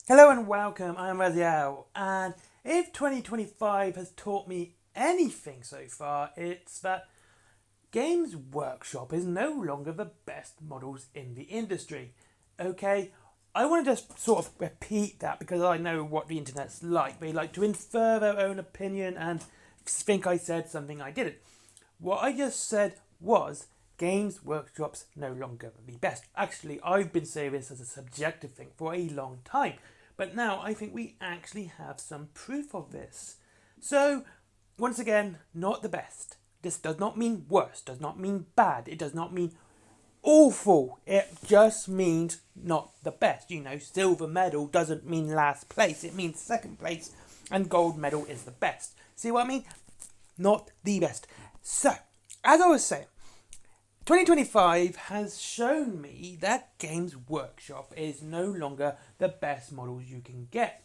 Hello and welcome, I'm Raziel, and if 2025 has taught me anything so far, it's that Games Workshop is no longer the best models in the industry. Okay, I want to just sort of repeat that because I know what the internet's like. They like to infer their own opinion and think I said something I didn't. What I just said was Games Workshop's no longer the best. Actually, I've been saying this as a subjective thing for a long time, but now I think we actually have some proof of this. So, once again, not the best. This does not mean worse, does not mean bad, it does not mean awful. It just means not the best. Silver medal doesn't mean last place, it means second place, and gold medal is the best. See what I mean? Not the best. So, as I was saying, 2025 has shown me that Games Workshop is no longer the best models you can get.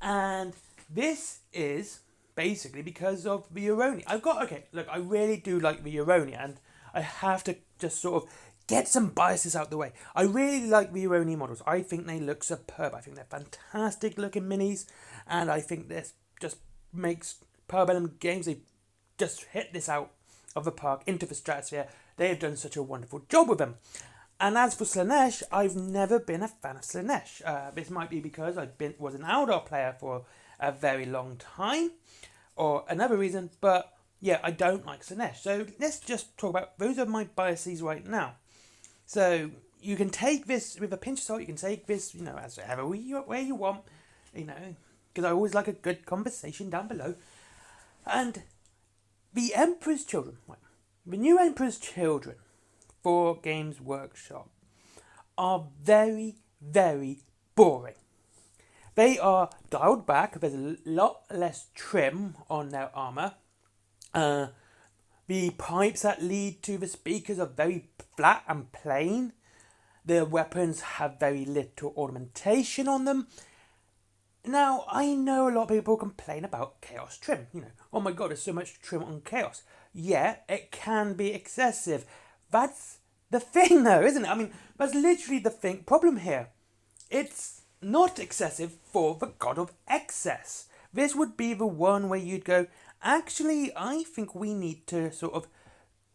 And this is basically because of the Euronia. I really do like the Euronia, and I have to just sort of get some biases out the way. I really like the Euronia models. I think they look superb. I think they're fantastic looking minis, and I think this just makes Parabellum Games, they just hit this out of the park into the stratosphere. They have done such a wonderful job with them. And as for Slanesh, I've never been a fan of Slanesh. This might be because was an outdoor player for a very long time, or another reason, but yeah, I don't like Slanesh. So let's just talk about, those are my biases right now. So you can take this with a pinch of salt, you can take this, as wherever where you want, because I always like a good conversation down below. And the Emperor's Children, the new Emperor's Children for Games Workshop are very, very boring. They are dialed back, there's a lot less trim on their armour. The pipes that lead to the speakers are very flat and plain. The weapons have very little ornamentation on them. Now, I know a lot of people complain about Chaos trim. Oh my god, there's so much trim on Chaos. Yeah, it can be excessive. That's the thing though, isn't it? I mean, that's literally the problem here. It's not excessive for the god of excess. This would be the one where you'd go, actually, I think we need to sort of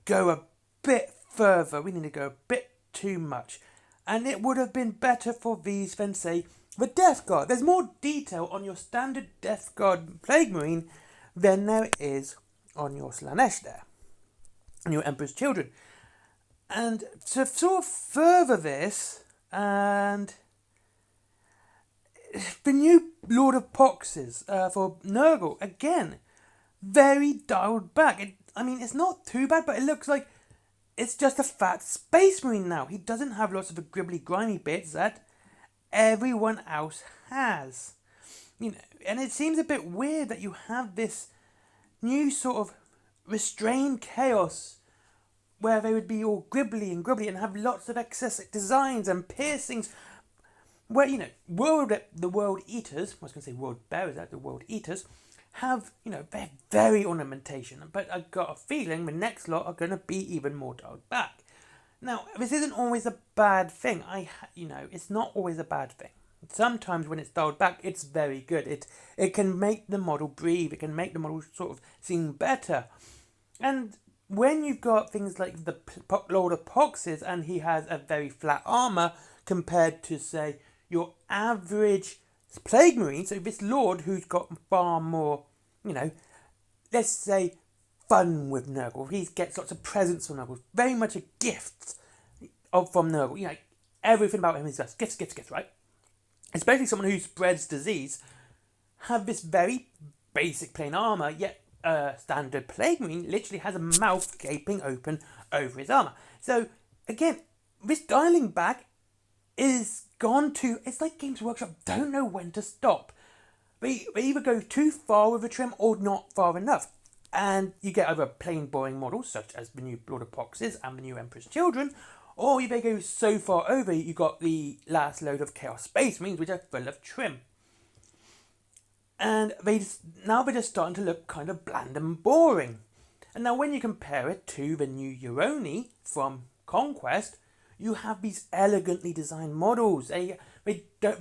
go a bit further. We need to go a bit too much. And it would have been better for these than, say, the Death Guard. There's more detail on your standard Death Guard Plague Marine than there is on your Slanesh there, and your Emperor's Children. And to sort of further this, and the new Lord of Poxes for Nurgle, again, very dialed back. It's not too bad, but it looks like it's just a fat Space Marine now. He doesn't have lots of the gribbly, grimy bits that everyone else has. And it seems a bit weird that you have this new sort of restrained chaos where they would be all gribbly and grubbly and have lots of excessive designs and piercings. Where, the World Eaters, I was going to say World Bearers, the World Eaters, have, they're very ornamentation. But I've got a feeling the next lot are going to be even more dialed back. Now, this isn't always a bad thing. It's not always a bad thing. Sometimes when it's dialed back, it's very good. It can make the model breathe. It can make the model sort of seem better. And when you've got things like the Lord of Poxes and he has a very flat armour compared to, say, your average Plague Marine, so this Lord who's got far more, let's say, fun with Nurgle. He gets lots of presents from Nurgle. Very much a gift from Nurgle. Everything about him is just gifts, right? Especially someone who spreads disease, have this very basic plain armour, yet standard Plague Marine literally has a mouth gaping open over his armour. So, again, this dialing back is gone to... It's like Games Workshop don't know when to stop. They either go too far with a trim or not far enough. And you get either plain boring models, such as the new Lord of Poxes and the new Emperor's Children, or they go so far over, you got the last load of Chaos Space Marines, which are full of trim. And they're just starting to look kind of bland and boring. And now when you compare it to the new Euroni from Conquest, you have these elegantly designed models. They're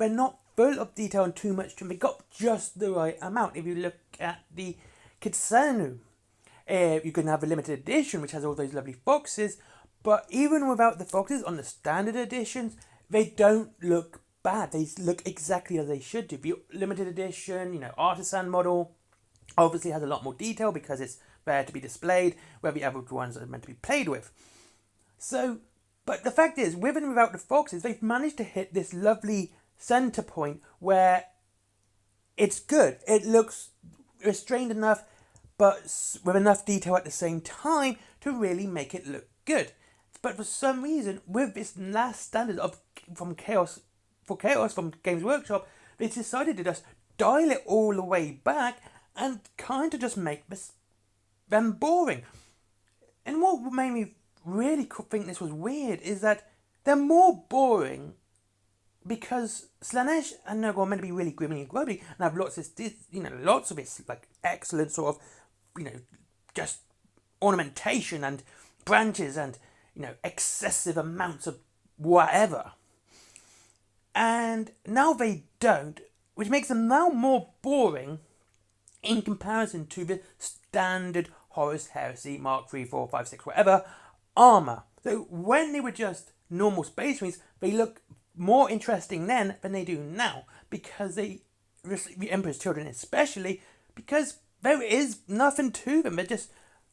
not full of detail and too much trim. They got just the right amount. If you look at the Kitsanu, you can have a limited edition which has all those lovely foxes, but even without the foxes on the standard editions, they don't look bad. They look exactly as they should do. The limited edition, artisan model obviously has a lot more detail because it's there to be displayed, where the other ones are meant to be played with. So, but the fact is, with and without the foxes, they've managed to hit this lovely center point where it's good. It looks restrained enough, but with enough detail at the same time to really make it look good. But for some reason, with this last standard from Chaos from Games Workshop, they decided to just dial it all the way back and kind of just make them boring. And what made me really think this was weird is that they're more boring because Slanesh and Nurgle are meant to be really grimly and grubbly and have lots of this like excellent sort of just ornamentation and branches and excessive amounts of whatever. And now they don't, which makes them now more boring in comparison to the standard Horus Heresy Mark 3, 4, 5, 6, whatever armor. So when they were just normal Space Marines, they look more interesting then than they do now, because the Emperor's Children especially, because there is nothing to them. They're just,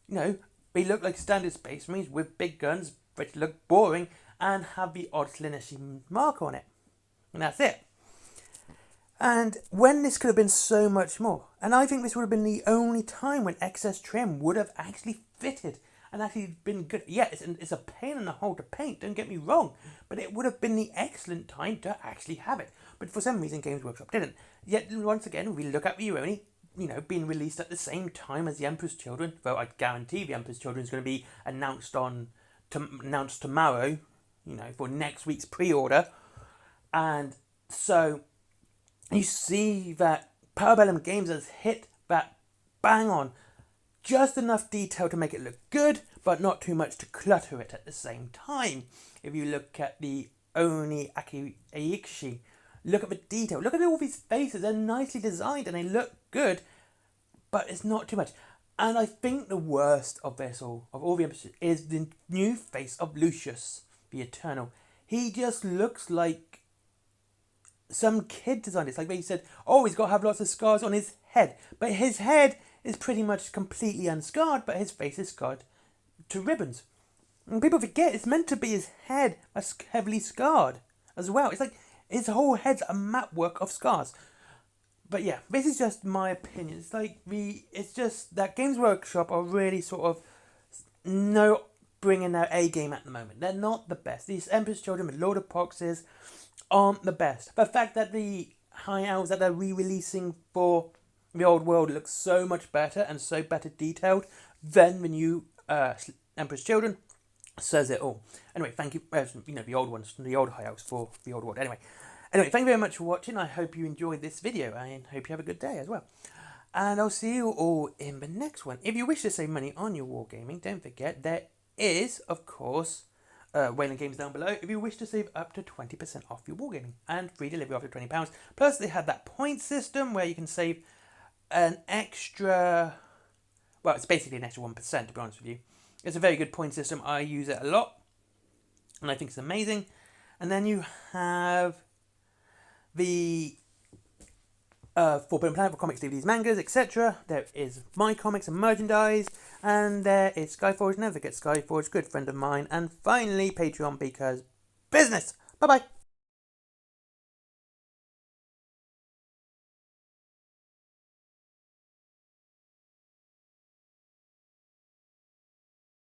they look like standard Space Marines with big guns, which look boring and have the odd Slaneshi mark on it. And that's it. And when this could have been so much more. And I think this would have been the only time when excess trim would have actually fitted and actually been good. Yeah, it's a pain in the hole to paint, don't get me wrong. But it would have been the excellent time to actually have it. But for some reason, Games Workshop didn't. Yet, once again, we look at the Uroni, being released at the same time as the Emperor's Children. Though I guarantee the Emperor's Children is going to be announced tomorrow, for next week's pre-order. And so you see that Parabellum Games has hit that bang on. Just enough detail to make it look good, but not too much to clutter it at the same time. If you look at the Oni Akiaishi, look at the detail. Look at all these faces. They're nicely designed and they look good, but it's not too much. And I think the worst of this all, of all the episodes, is the new face of Lucius the Eternal. He just looks like some kid designed it. It's like they said, he's got to have lots of scars on his head. But his head is pretty much completely unscarred, but his face is scarred to ribbons. And people forget it's meant to be his head that's heavily scarred as well. It's like his whole head's a map work of scars. But yeah, this is just my opinion. It's just that Games Workshop are really sort of bringing their A game at the moment. They're not the best. These Emperor's Children with Lord of Poxes aren't the best. The fact that the High Elves that they're re-releasing for the old world looks so much better and so better detailed than the new Emperor's Children says it all. Anyway, thank you. The old ones, the old High Elves for the old world. Anyway, thank you very much for watching. I hope you enjoyed this video and hope you have a good day as well. And I'll see you all in the next one. If you wish to save money on your wargaming, don't forget there is, of course, Wayland Games down below if you wish to save up to 20% off your wargaming and free delivery after £20. Plus, they have that point system where you can save an extra. Well, it's basically an extra 1%, to be honest with you. It's a very good point system. I use it a lot, and I think it's amazing. And then you have the 4-Bone Plan for comics, DVDs, mangas, etc. There is my comics and merchandise, and there is Skyforge. Never forget Skyforge, good friend of mine. And finally, Patreon, because business. Bye bye.